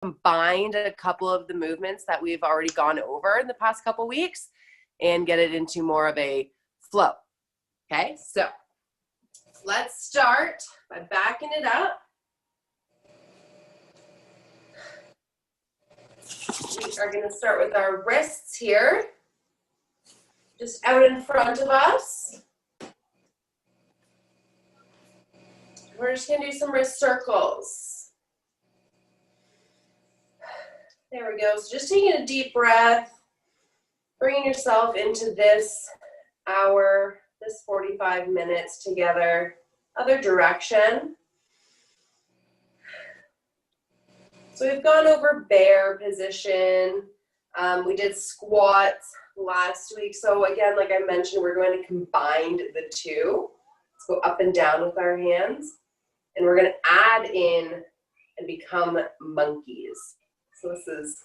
combined a couple of the movements that we've already gone over in the past couple weeks and get it into more of a flow. Okay, so let's start by backing it up. We are going to start with our wrists here, just out in front of us. We're just going to do some wrist circles. There we go. So just taking a deep breath, bringing yourself into this hour, this 45 minutes together. Other direction. So we've gone over bear position. We did squats last week. So again, like I mentioned, we're going to combine the two. Let's go up and down with our hands. And we're going to add in and become monkeys. So this is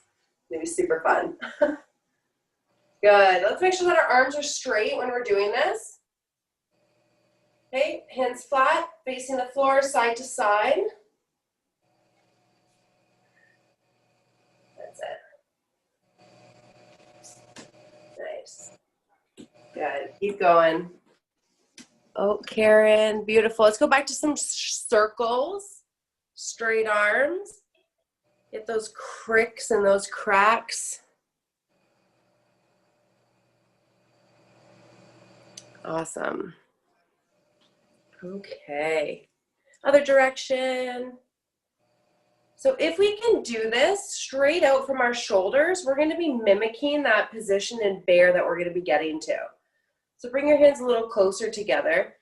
going to be super fun. Good. Let's make sure that our arms are straight when we're doing this. Okay, hands flat, facing the floor, side to side. That's it. Nice. Good. Keep going. Oh, Karen, beautiful. Let's go back to some circles. Straight arms. Get those cricks and those cracks. Awesome. Okay. Other direction. So if we can do this straight out from our shoulders, we're going to be mimicking that position in bear that we're going to be getting to. So bring your hands a little closer together.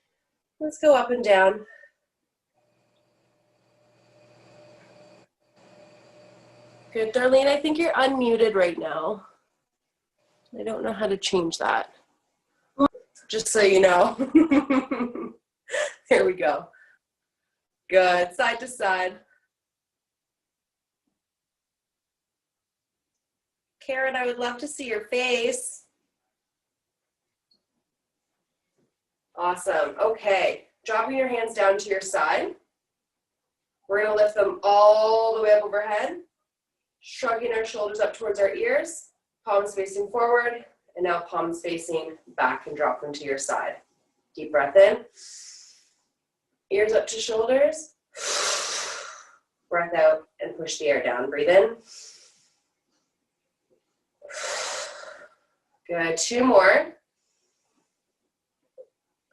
Let's go up and down. Good, Darlene, I think you're unmuted right now. I don't know how to change that. Just so you know. Here we go. Good, side to side. Karen, I would love to see your face. Awesome. Okay, dropping your hands down to your side. We're going to lift them all the way up overhead, shrugging our shoulders up towards our ears, palms facing forward, and now palms facing back and drop them to your side. Deep breath in. Ears up to shoulders. Breath out and push the air down. Breathe in. Good. Two more.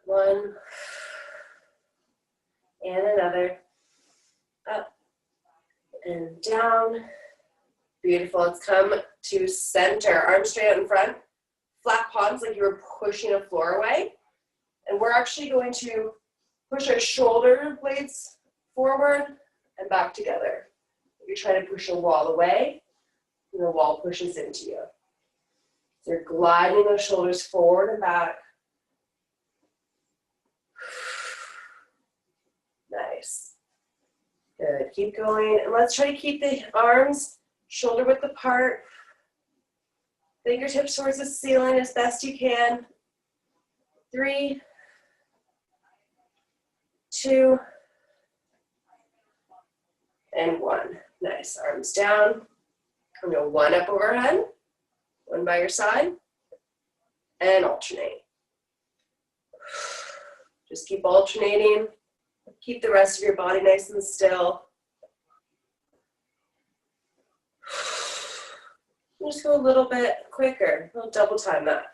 One. And another. Up and down. Beautiful. Let's come to center. Arms straight out in front. Flat palms like you were pushing a floor away. And we're actually going to push our shoulder blades forward and back together. You're trying to push a wall away, and the wall pushes into you. So you're gliding those shoulders forward and back. Nice. Good. Keep going. And let's try to keep the arms shoulder width apart. Fingertips towards the ceiling as best you can. 3, 2, and 1. Nice. Arms down. Come to 1 up overhead. 1 by your side. And alternate. Just keep alternating. Keep the rest of your body nice and still. Just go a little bit quicker. We'll double time that.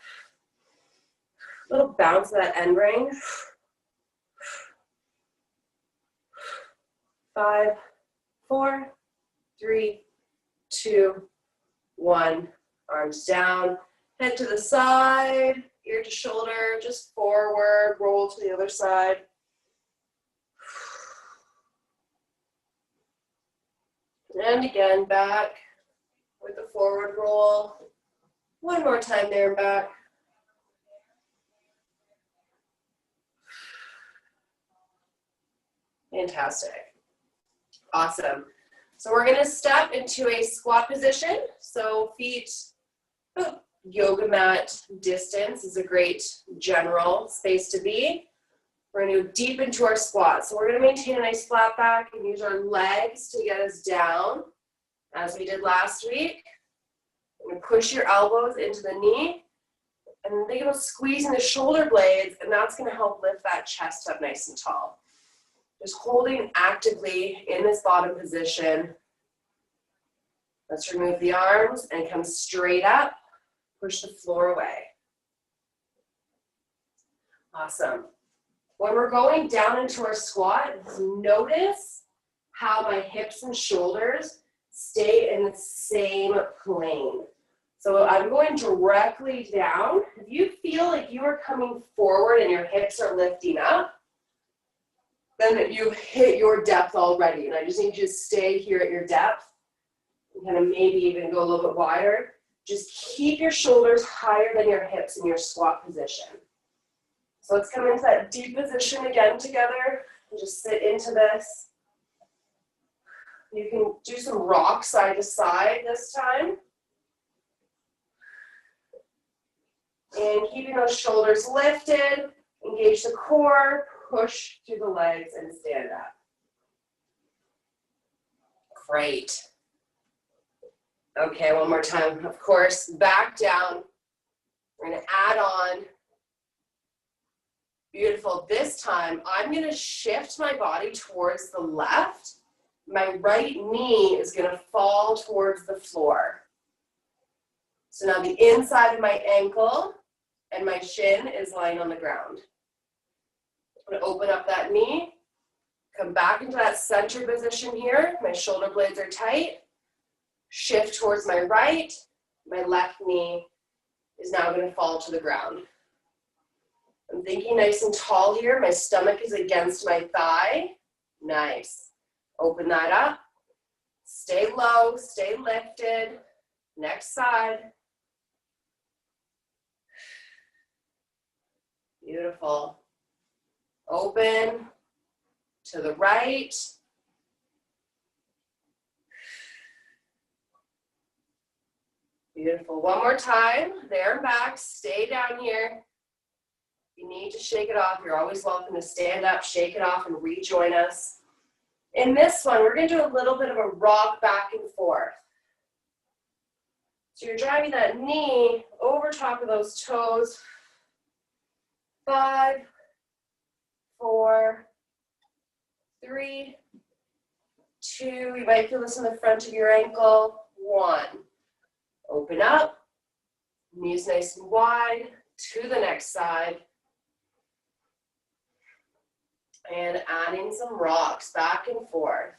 A little bounce of that end range. 5, 4, 3, 2, 1. Arms down. Head to the side. Ear to shoulder. Just forward. Roll to the other side. And again, back with the forward roll. 1 more time there and back. Fantastic. Awesome. So we're going to step into a squat position. So feet, yoga mat distance is a great general space to be. We're going to go deep into our squat. So we're going to maintain a nice flat back and use our legs to get us down As we did last week, you're gonna push your elbows into the knee, and then think about squeezing the shoulder blades, and that's gonna help lift that chest up nice and tall. Just holding actively in this bottom position. Let's remove the arms and come straight up. Push the floor away. Awesome. When we're going down into our squat, notice how my hips and shoulders stay in the same plane. So I'm going directly down. If you feel like you are coming forward and your hips are lifting up, then you've hit your depth already. And I just need you to stay here at your depth. And kind of maybe even go a little bit wider. Just keep your shoulders higher than your hips in your squat position. So let's come into that deep position again together and just sit into this. You can do some rock side to side this time. And keeping those shoulders lifted, engage the core, push through the legs and stand up. Great. Okay, one more time. Of course, back down. We're gonna add on. Beautiful. This time, I'm gonna shift my body towards the left. My right knee is gonna fall towards the floor. So now the inside of my ankle and my shin is lying on the ground. I'm gonna open up that knee, come back into that center position here. My shoulder blades are tight. Shift towards my right. My left knee is now gonna fall to the ground. I'm thinking nice and tall here. My stomach is against my thigh. Nice. Open that up. Stay low, stay lifted. Next side. Beautiful. Open to the right. Beautiful. One more time. There and back. Stay down here. If you need to shake it off, you're always welcome to stand up, shake it off, and rejoin us. In this one, we're going to do a little bit of a rock back and forth. So you're driving that knee over top of those toes. 5, 4, 3, 2. You might feel this in the front of your ankle. 1. Open up. Knees nice and wide. To the next side. And adding some rocks back and forth.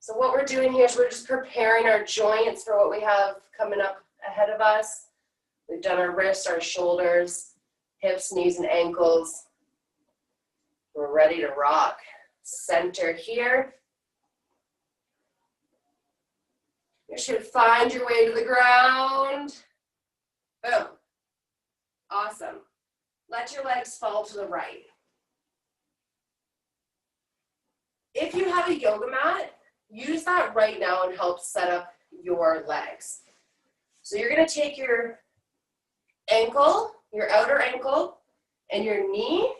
So what we're doing here is we're just preparing our joints for what we have coming up ahead of us. We've done our wrists, our shoulders, hips, knees, and ankles. We're ready to rock. Center here. You should find your way to the ground. Boom. Awesome. Let your legs fall to the right. If you have a yoga mat, use that right now and help set up your legs. So you're going to take your ankle, your outer ankle, and your knee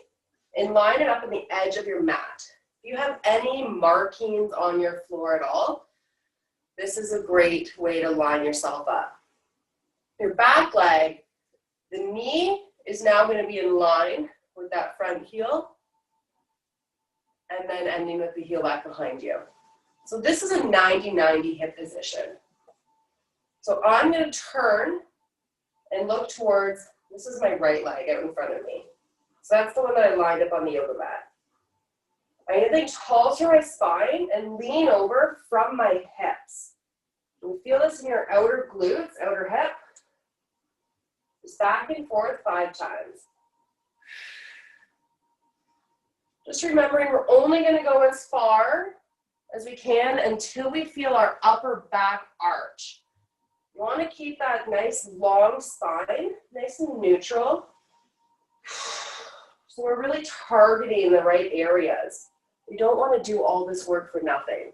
and line it up on the edge of your mat. If you have any markings on your floor at all, this is a great way to line yourself up. Your back leg, the knee is now going to be in line with that front heel, and then ending with the heel back behind you. So this is a 90-90 hip position. So I'm going to turn and look towards, this is my right leg out in front of me. So that's the one that I lined up on the yoga mat. I'm going to think tall through my spine and lean over from my hips. You feel this in your outer glutes, outer hip. Just back and forth 5 times. Just remembering we're only going to go as far as we can until we feel our upper back arch. You want to keep that nice long spine, nice and neutral. So we're really targeting the right areas. We don't want to do all this work for nothing.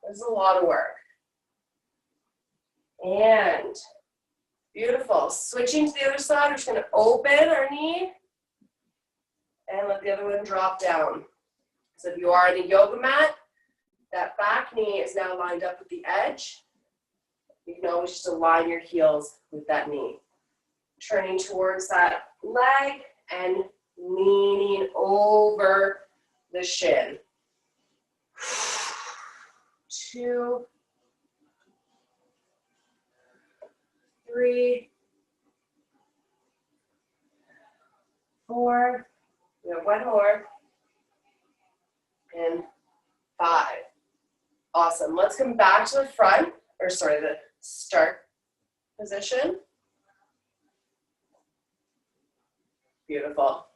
There's a lot of work. And beautiful. Switching to the other side, we're just going to open our knee and let the other one drop down. So if you are on a yoga mat, That back knee is now lined up with the edge. You can always just align your heels with that knee. Turning towards that leg and leaning over the shin. 2, 3, 4. We have one more. And 5. Awesome. Let's come back to the front, or sorry, the start position. Beautiful.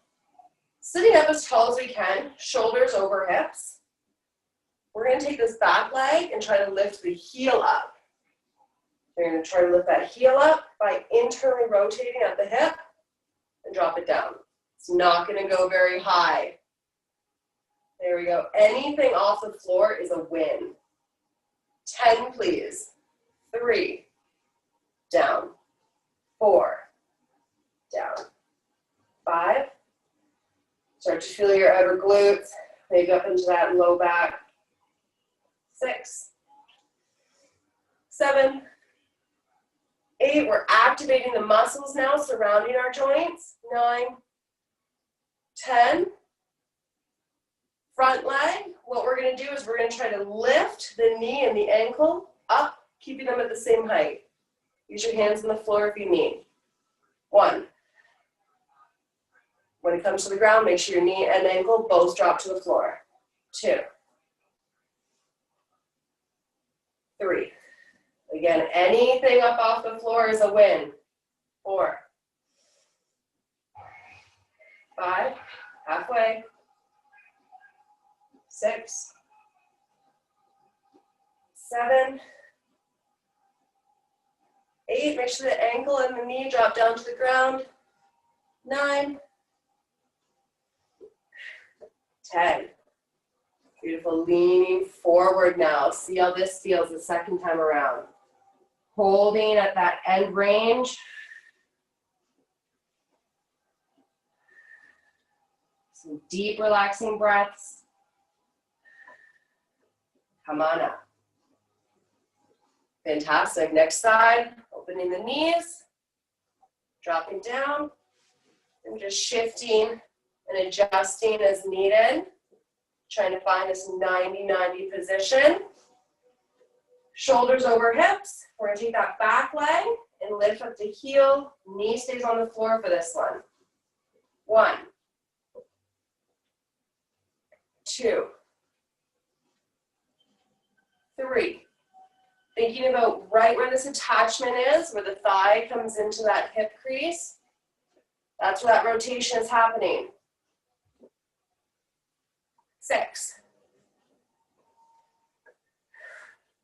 Sitting up as tall as we can, shoulders over hips. We're going to take this back leg and try to lift the heel up. You're going to try to lift that heel up by internally rotating at the hip and drop it down. It's not going to go very high. There we go. Anything off the floor is a win. 10, please. 3, down. 4, down. 5. Start to feel your outer glutes, maybe up into that low back. 6, 7, 8. We're activating the muscles now surrounding our joints. 9, 10. Front leg, what we're going to do is we're going to try to lift the knee and the ankle up, keeping them at the same height. Use your hands on the floor if you need. 1. When it comes to the ground, make sure your knee and ankle both drop to the floor. 2, 3. Again, anything up off the floor is a win. 4, 5, halfway. 6, 7, 8. Make sure the ankle and the knee drop down to the ground. 9, 10. Beautiful. Leaning forward now. See how this feels the second time around. Holding at that end range. Some deep, relaxing breaths. Come on up. Fantastic. Next side, opening the knees, dropping down, and just shifting and adjusting as needed. Trying to find this 90-90 position. Shoulders over hips. We're going to take that back leg and lift up the heel. Knee stays on the floor for this one. 1, 2, 3. Thinking about right where this attachment is, where the thigh comes into that hip crease. That's where that rotation is happening. 6,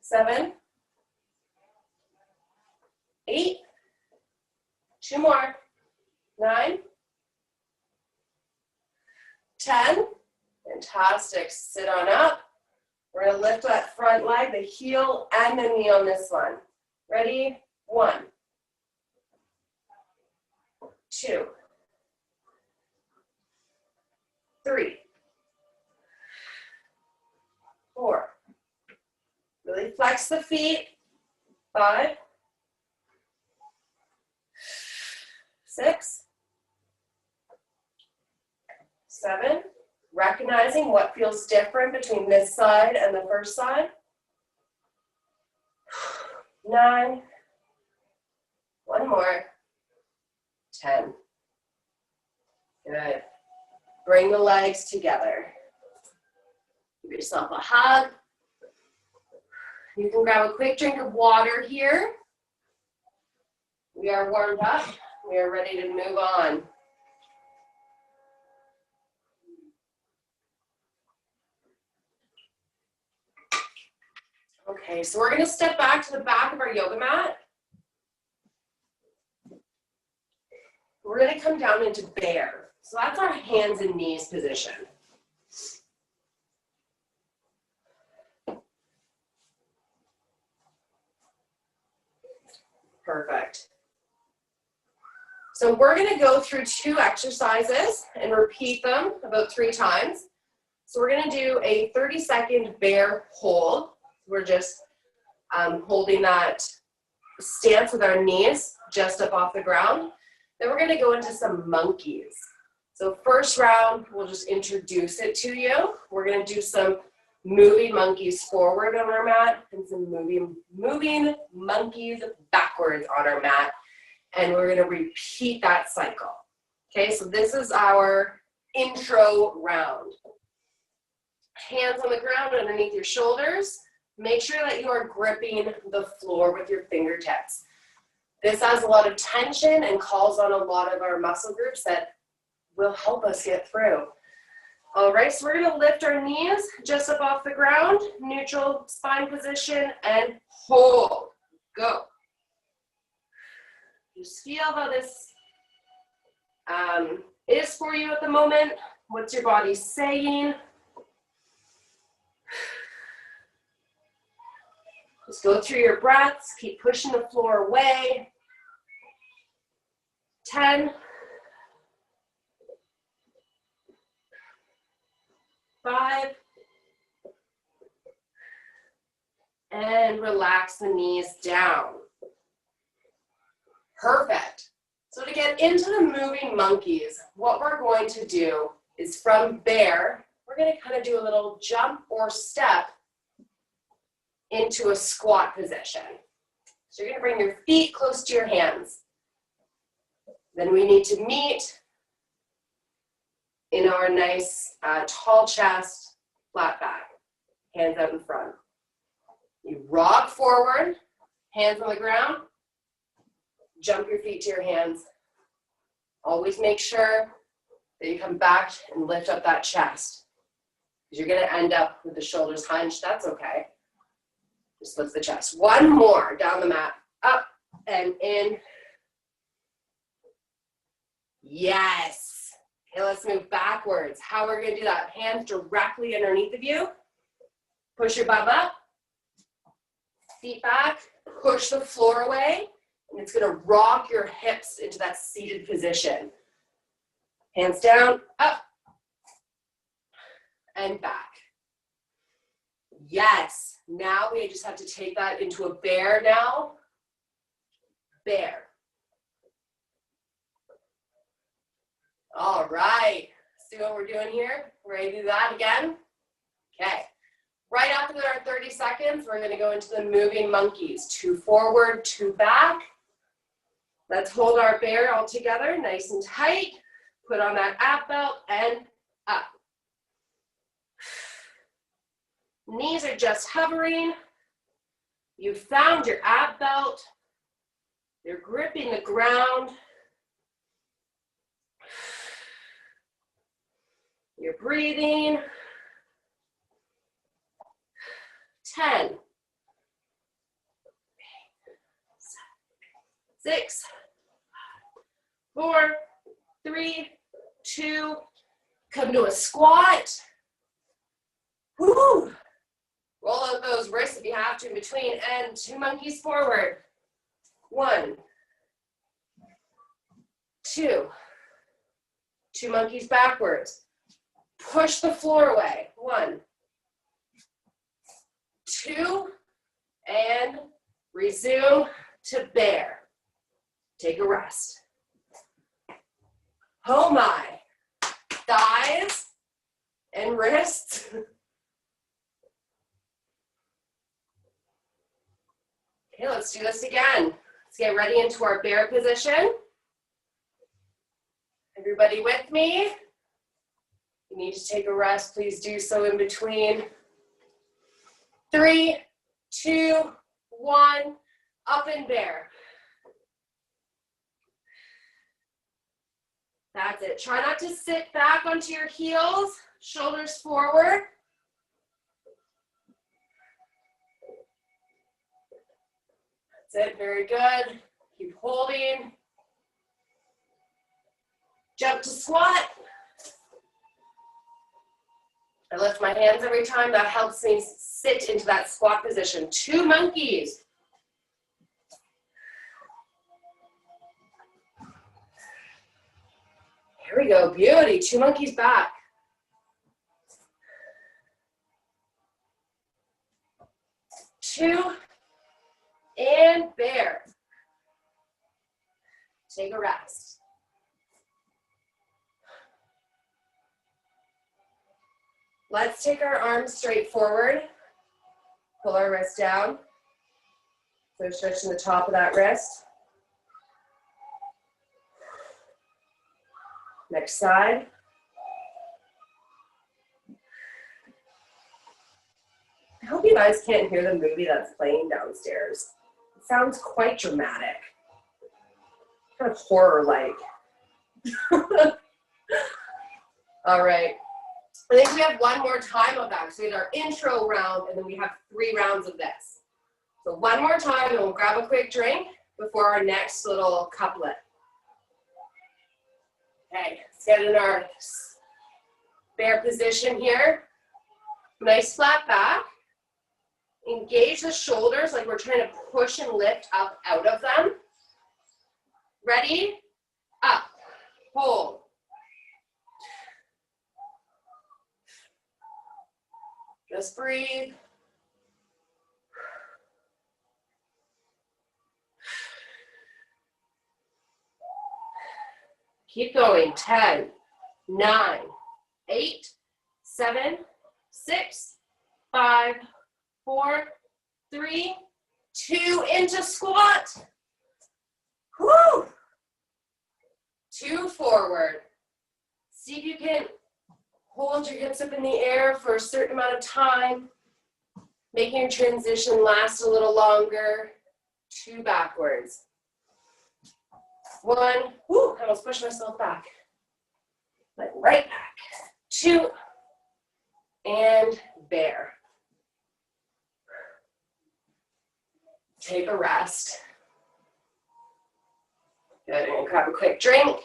7, 8, 2 more, 9, 10. Fantastic. Sit on up. We're going to lift that front leg, the heel and the knee on this one. Ready? 1, 2, 3, 4. Really flex the feet. 5, 6, 7. Recognizing what feels different between this side and the first side. 9. One more. 10. Good. Bring the legs together. Give yourself a hug. You can grab a quick drink of water here. We are warmed up. We are ready to move on. Okay, so we're going to step back to the back of our yoga mat. We're going to come down into bear. So that's our hands and knees position. Perfect. So we're going to go through 2 exercises and repeat them about 3 times. So we're gonna do a 30-second bear hold. We're just holding that stance with our knees just up off the ground. Then we're gonna go into some monkeys. So first round, we'll just introduce it to you. We're gonna do some moving monkeys forward on our mat and some moving monkeys backwards on our mat. And we're gonna repeat that cycle. Okay, so this is our intro round. Hands on the ground underneath your shoulders. Make sure that you are gripping the floor with your fingertips. This has a lot of tension and calls on a lot of our muscle groups that will help us get through. All right, so we're gonna lift our knees just up off the ground, neutral spine position, and hold. Go. Just feel how this is for you at the moment. What's your body saying? Just go through your breaths, keep pushing the floor away. 10, 5, and relax the knees down. Perfect. So to get into the moving monkeys, what we're going to do is from bear, we're going to kind of do a little jump or step into a squat position. So you're going to bring your feet close to your hands. Then we need to meet in our nice tall chest, flat back, hands out in front. You rock forward, hands on the ground, jump your feet to your hands. Always make sure that you come back and lift up that chest, because you're gonna end up with the shoulders hunched. That's okay. Just lift the chest. One more, down the mat, up and in. Yes. Okay, let's move backwards. How we're gonna do that? Hands directly underneath of you. Push your bum up. Feet back. Push the floor away. And it's gonna rock your hips into that seated position. Hands down, up, and back. Yes. Now we just have to take that into a bear now. Bear. All right. See what we're doing here? Ready to do that again? Okay. Right after our 30 seconds, we're going to go into the moving monkeys. 2 forward, 2 back. Let's hold our bear all together, nice and tight. Put on that ab belt and up. Knees are just hovering. You've found your ab belt. You're gripping the ground. You're breathing. 10, 6, 4, 3, 2, come to a squat. Woo! Roll out those wrists if you have to in between, and 2 monkeys forward. 1, 2, 2 monkeys backwards. Push the floor away. 1, 2, and resume to bear. Take a rest. Oh my. Thighs and wrists. Okay, let's do this again. Let's get ready into our bear position. Everybody with me? If you need to take a rest, please do so in between. 3, 2, 1, up and bear. That's it. Try not to sit back onto your heels, shoulders forward. That's it, very good. Keep holding. Jump to squat. I lift my hands every time. That helps me sit into that squat position. 2 monkeys. Here we go, beauty. 2 monkeys back. 2, and bear. Take a rest. Let's take our arms straight forward. Pull our wrist down. So stretching the top of that wrist. Next side. I hope you guys can't hear the movie that's playing downstairs. It sounds quite dramatic. Kind of horror-like. All right. I think we have one more time of that. So we had our intro round, and then we have 3 rounds of this. So one more time, and we'll grab a quick drink before our next little couplet. Okay, let's get in our bear position here. Nice flat back. Engage the shoulders like we're trying to push and lift up out of them. Ready? Up. Hold. Just breathe. Keep going. 10, 9, 8, 7, 6, 5, 4, 3, 2, into squat. Woo! 2 forward. See if you can hold your hips up in the air for a certain amount of time, making your transition last a little longer. 2 backwards. 1, whoo, I almost pushed myself back. But right back. 2, and bear. Take a rest. Good, and grab a quick drink.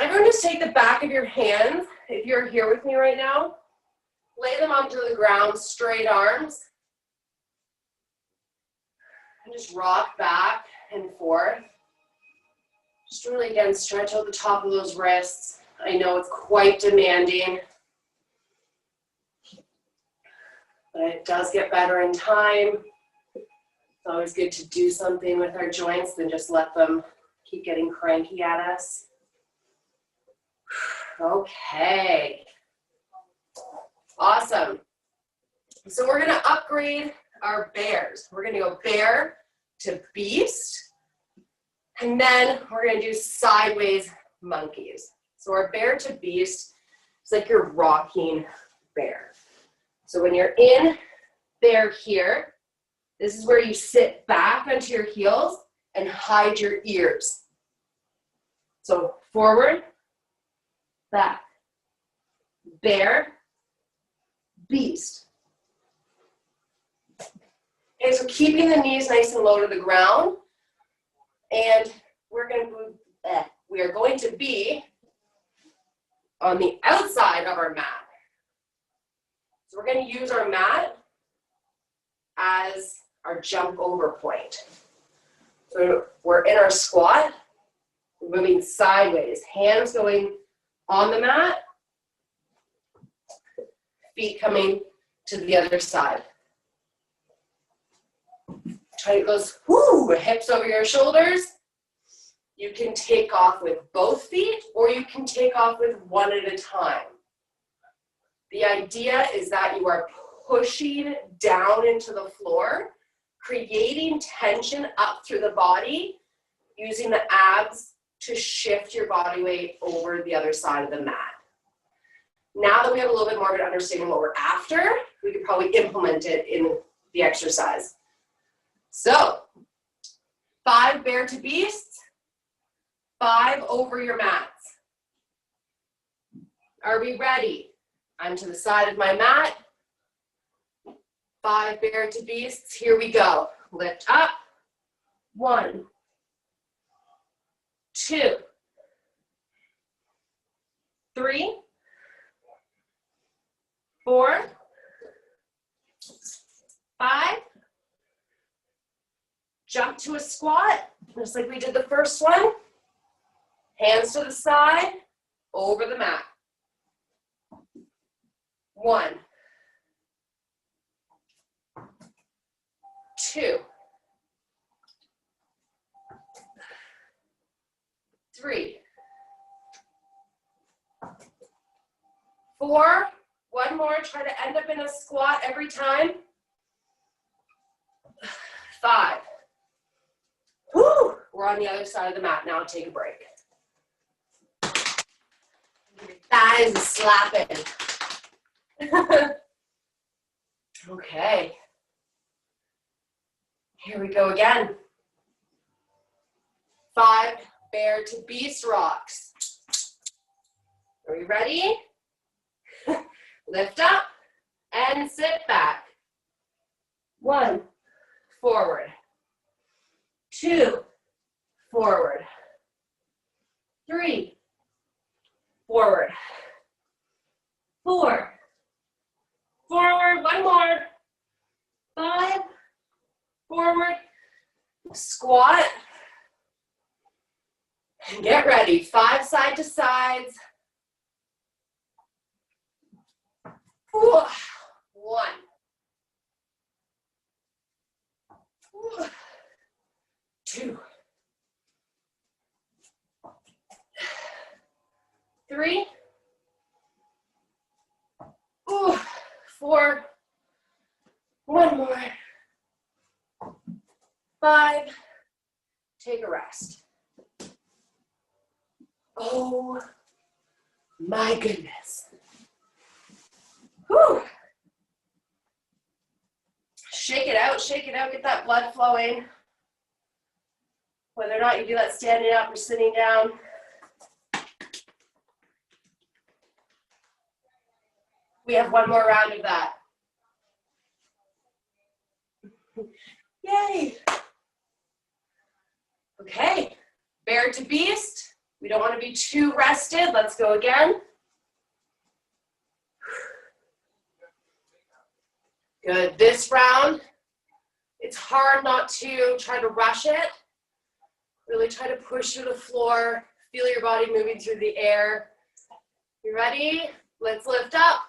Everyone just take the back of your hands, if you're here with me right now, lay them onto the ground, straight arms, and just rock back and forth. Just really, again, stretch out the top of those wrists. I know it's quite demanding, but it does get better in time. It's always good to do something with our joints than just let them keep getting cranky at us. Okay. Awesome. So we're going to upgrade our bears. We're going to go bear to beast. And then we're going to do sideways monkeys. So our bear to beast is like your rocking bear. So when you're in bear here, this is where you sit back onto your heels and hide your ears. So forward, back, bear, beast. Okay, so keeping the knees nice and low to the ground, and we are going to be on the outside of our mat. So we're going to use our mat as our jump over point. So we're in our squat, we're moving sideways, hands going on the mat, feet coming to the other side. Try to get those hips over your shoulders. You can take off with both feet, or you can take off with one at a time. The idea is that you are pushing down into the floor, creating tension up through the body, using the abs to shift your body weight over the other side of the mat. Now that we have a little bit more of an understanding what we're after, we could probably implement it in the exercise. So, 5 bear to beasts, 5 over your mats. Are we ready? I'm to the side of my mat. 5 bear to beasts, here we go. Lift up. 1, 2, 3, 4, 5. Jump to a squat, just like we did the first one. Hands to the side, over the mat. 1, 2, 3, 4. One more, try to end up in a squat every time. 5. Whew. We're on the other side of the mat now, take a break. Thighs are slapping. Okay. Here we go again. 5 bear to beast rocks. Are we ready? Lift up and sit back. 1, forward. 2, forward. 3, forward. 4, forward. 1 more. 5, forward. Squat. And get ready. 5 side to sides. 1. 2, 3, 4. 1 more. 5. Take a rest. Oh my goodness. Whew. Shake it out, get that blood flowing. Whether or not you do that standing up or sitting down. We have 1 more round of that. Yay. Okay, bear to beast. We don't want to be too rested. Let's go again. Good. This round, it's hard not to try to rush it. Really try to push through the floor. Feel your body moving through the air. You ready? Let's lift up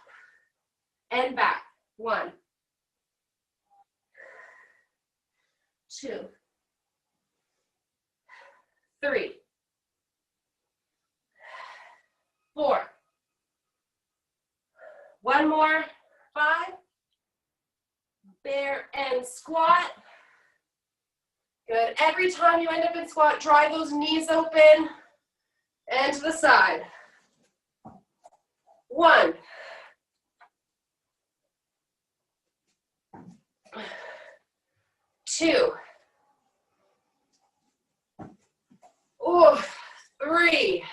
and back. 1, 2, 3, 4. 1 more. 5. Bear and squat. Good. Every time you end up in squat, drive those knees open and to the side. 1. 2. 3.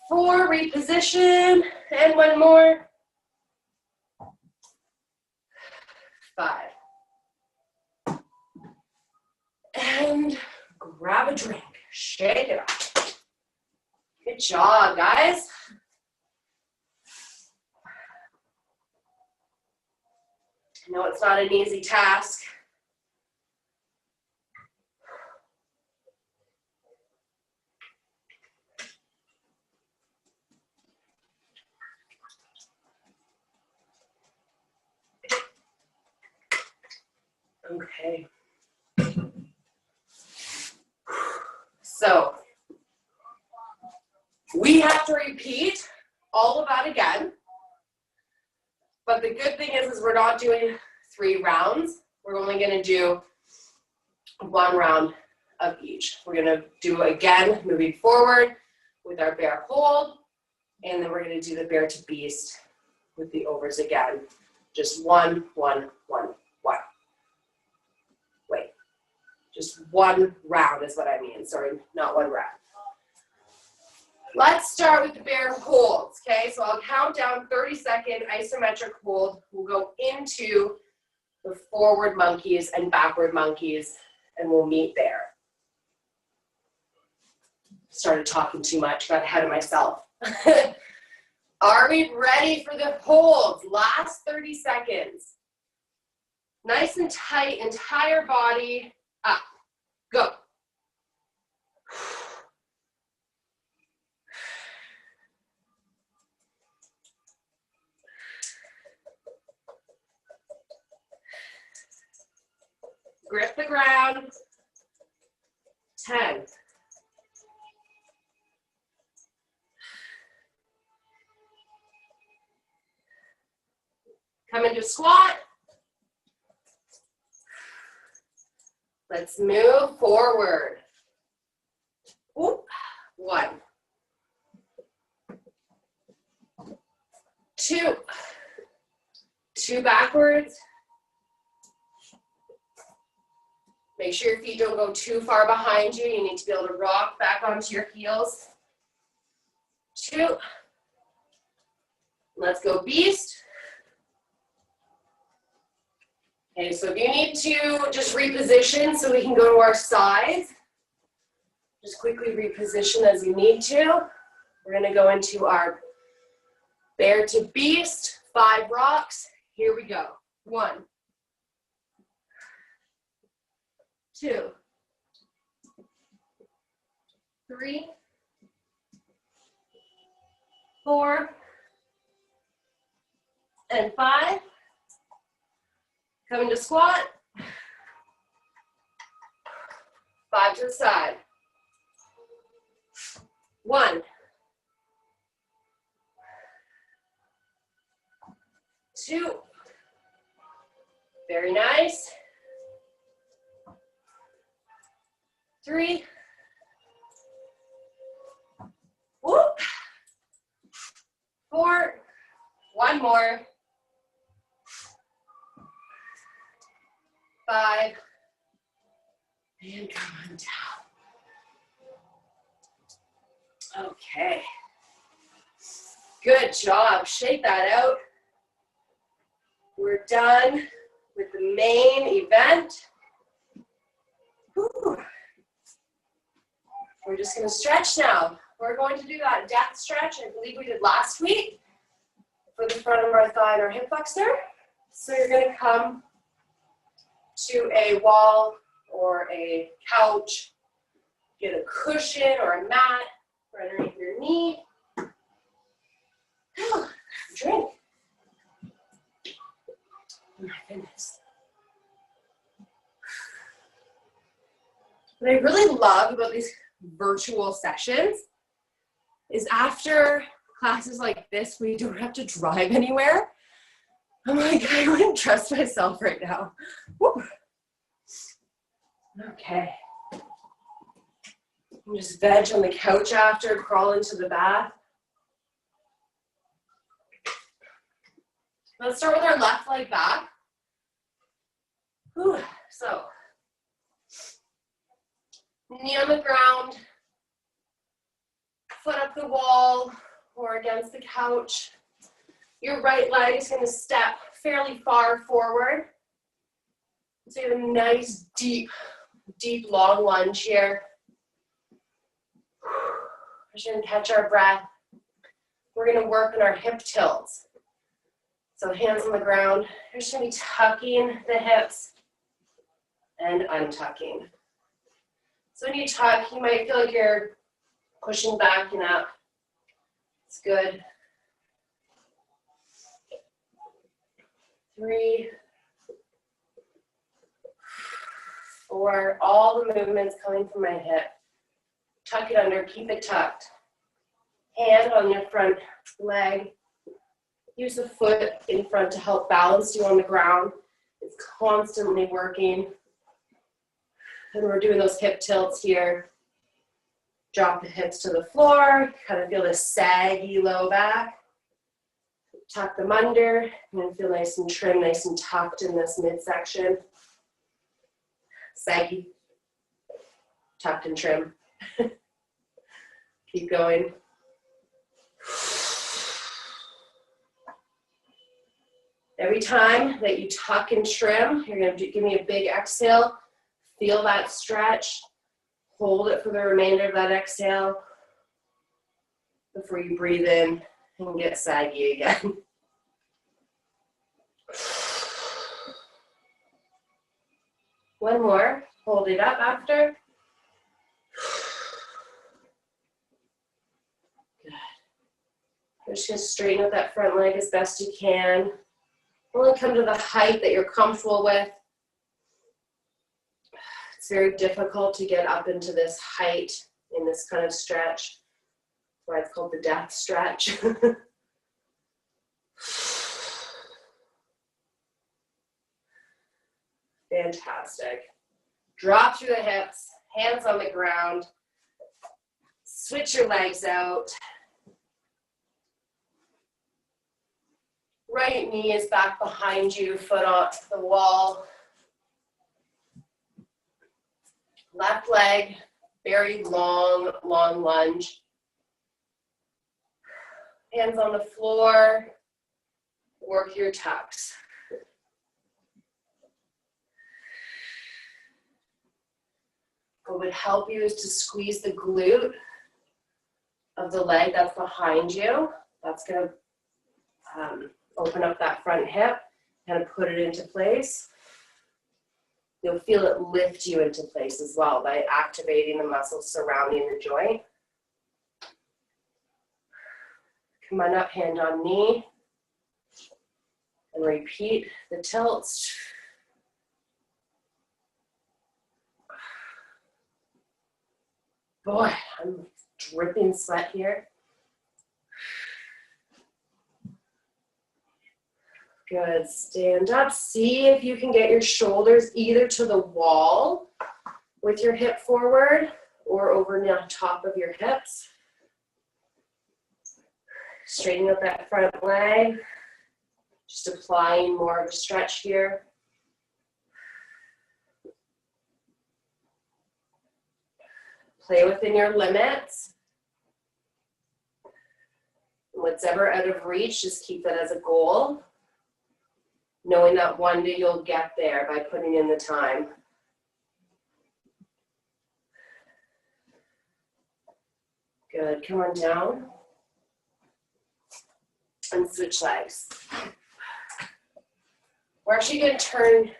4, reposition, and 1 more. 5. And grab a drink, shake it off. Good job, guys. I know it's not an easy task. Okay. So we have to repeat all of that again. But the good thing is we're not doing 3 rounds. We're only going to do 1 round of each. We're going to do again moving forward with our bear hold, and then we're going to do the bear to beast with the overs again. Just 1, 1, 1, 1. Wait, just 1 round is what I mean. Sorry, not 1 round. Let's start with the bear holds, okay? So I'll count down 30-second isometric hold. We'll go into the forward monkeys and backward monkeys, and we'll meet there. Started talking too much, got ahead of myself. Are we ready for the holds? Last 30 seconds. Nice and tight, entire body up. Go. Grip the ground. 10. Come into squat. Let's move forward. Ooh. 1. 2. 2 backwards. Make sure your feet don't go too far behind you. You need to be able to rock back onto your heels. 2. Let's go beast. Okay, so if you need to just reposition so we can go to our sides, just quickly reposition as you need to. We're gonna go into our bear to beast, 5 rocks. Here we go. 1, 2, 3, 4, and 5. Coming to squat. 5 to the side. 1, 2. Very nice. 3. Whoop. 4. 1 more. 5. And come on down. Okay. Good job. Shake that out. We're done with the main event. Whew. We're just going to stretch now. We're going to do that death stretch I believe we did last week for the front of our thigh and our hip flexor. So you're going to come to a wall or a couch, get a cushion or a mat right underneath your knee. Drink. Oh my goodness. What I really love about these virtual sessions is after classes like this, we don't have to drive anywhere. I'm like, I wouldn't trust myself right now. Woo. Okay. Just veg on the couch after, crawl into the bath. Let's start with our left leg back. Whew. So, knee on the ground, foot up the wall or against the couch. Your right leg is going to step fairly far forward. So you have a nice, deep, long lunge here. We're just going to catch our breath. We're going to work on our hip tilts. So hands on the ground. You're just going to be tucking the hips and untucking. So when you tuck, you might feel like you're pushing back and up. It's good. 3, 4, all the movements coming from my hip. Tuck it under, keep it tucked. Hand on your front leg. Use the foot in front to help balance you on the ground. It's constantly working. And we're doing those hip tilts here. Drop the hips to the floor. Kind of feel this saggy low back. Tuck them under and feel nice and trim, nice and tucked in this midsection. Saggy, tucked and trim. Keep going. Every time that you tuck and trim, you're going to give me a big exhale. Feel that stretch. Hold it for the remainder of that exhale before you breathe in and get saggy again. One more, hold it up after. Good. You're just gonna straighten out that front leg as best you can. Only come to the height that you're comfortable with. It's very difficult to get up into this height in this kind of stretch. That's why it's called the death stretch. Fantastic. Drop through the hips, hands on the ground. Switch your legs out. Right knee is back behind you, foot onto the wall. Left leg, very long, long lunge. Hands on the floor, work your tucks. What would help you is to squeeze the glute of the leg that's behind you. That's going to open up that front hip and put it into place. You'll feel it lift you into place as well by activating the muscles surrounding the joint. Come on up, hand on knee. And repeat the tilts. Boy, I'm dripping sweat here. Good, stand up. See if you can get your shoulders either to the wall with your hip forward or over on top of your hips. Straighten out that front leg. Just applying more of a stretch here. Play within your limits. Whatever out of reach, just keep that as a goal. Knowing that one day you'll get there by putting in the time. Good, come on down. And switch legs. We're actually going to turn,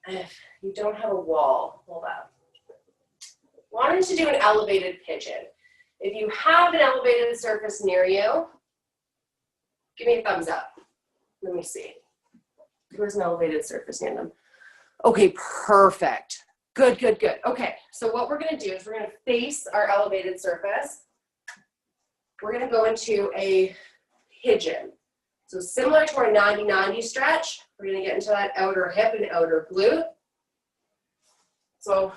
if you don't have a wall, hold up. Wanting to do an elevated pigeon. If you have an elevated surface near you, give me a thumbs up. Let me see. Where's an elevated surface near them? Okay, perfect. Good, good, good. Okay, so what we're going to do is we're going to face our elevated surface. We're going to go into a pigeon. So similar to our 90-90 stretch, we're going to get into that outer hip and outer glute. So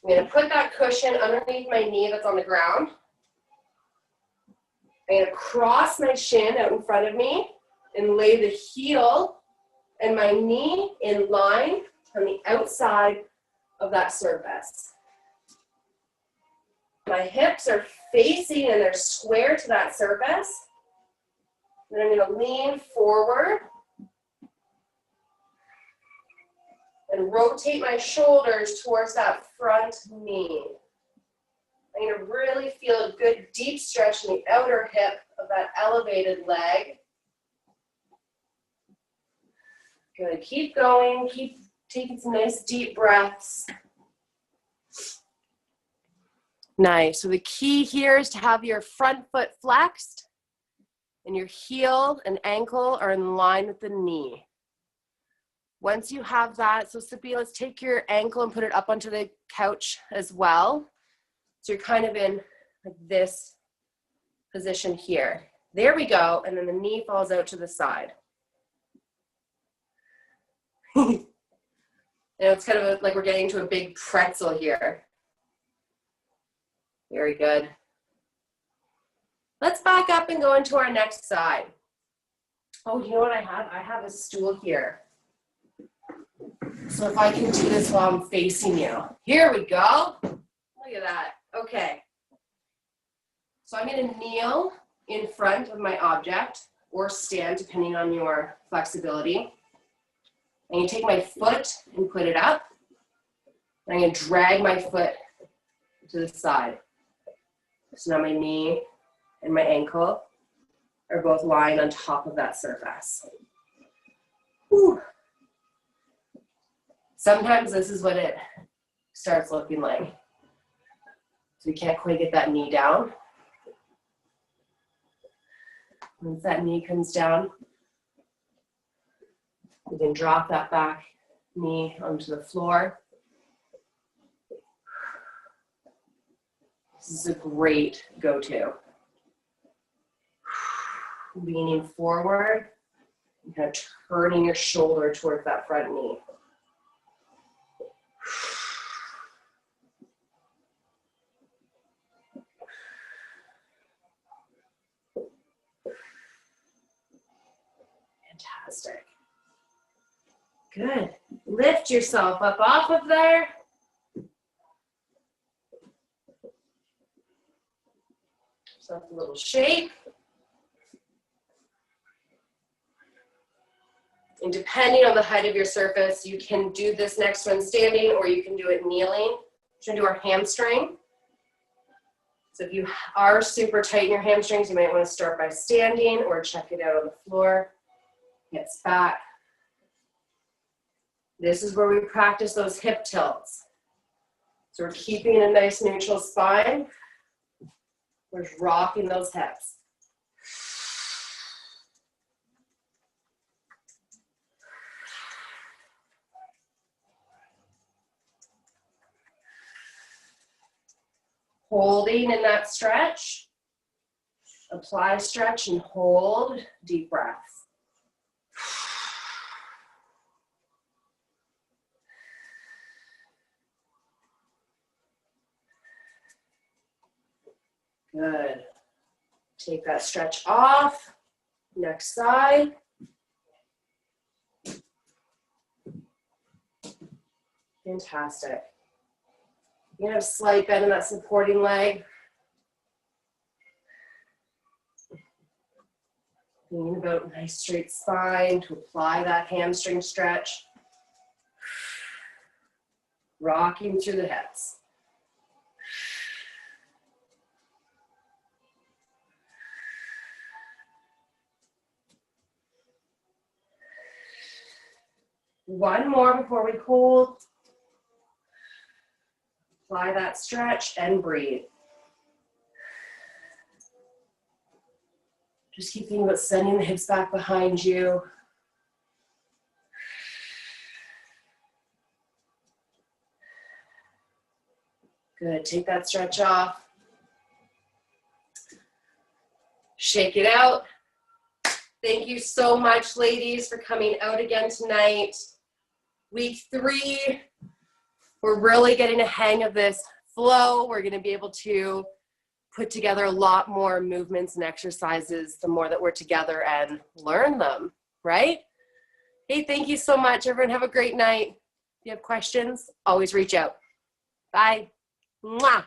I'm going to put that cushion underneath my knee that's on the ground. I'm going to cross my shin out in front of me and lay the heel and my knee in line on the outside of that surface. My hips are facing and they're square to that surface. Then I'm going to lean forward and rotate my shoulders towards that front knee. I'm going to really feel a good deep stretch in the outer hip of that elevated leg. Good, keep going, keep taking some nice deep breaths. Nice, so the key here is to have your front foot flexed and your heel and ankle are in line with the knee. Once you have that, so Sippy, let's take your ankle and put it up onto the couch as well. So you're kind of in like this position here. There we go, and then the knee falls out to the side. And it's kind of like we're getting to a big pretzel here. Very good. Let's back up and go into our next side. Oh, you know what I have? I have a stool here. So if I can do this while I'm facing you. Here we go. Look at that. Okay. So I'm going to kneel in front of my object or stand depending on your flexibility. I'm going to take my foot and put it up. I'm going to drag my foot to the side. So now my knee and my ankle are both lying on top of that surface. Whew. Sometimes this is what it starts looking like. So we can't quite get that knee down. Once that knee comes down, we can drop that back knee onto the floor. This is a great go-to. Leaning forward and kind of turning your shoulder towards that front knee. Fantastic. Good. Lift yourself up off of there. Yourself a little shake. And depending on the height of your surface, you can do this next one standing or you can do it kneeling. We're going to do our hamstring. So if you are super tight in your hamstrings, you might want to start by standing or check it out on the floor. Hips back. This is where we practice those hip tilts. So we're keeping a nice neutral spine. We're just rocking those hips. Holding in that stretch. Apply stretch and hold. Deep breaths. Good. Take that stretch off. Next side. Fantastic. You're going to have a slight bend in that supporting leg. Thinking about a nice straight spine to apply that hamstring stretch. Rocking through the hips. One more before we hold. Apply that stretch and breathe. Just keep thinking about sending the hips back behind you. Good, take that stretch off. Shake it out. Thank you so much, ladies, for coming out again tonight. Week 3, we're really getting a hang of this flow. We're gonna be able to put together a lot more movements and exercises the more that we're together and learn them, right? Hey, thank you so much. Everyone have a great night. If you have questions, always reach out. Bye. Mwah.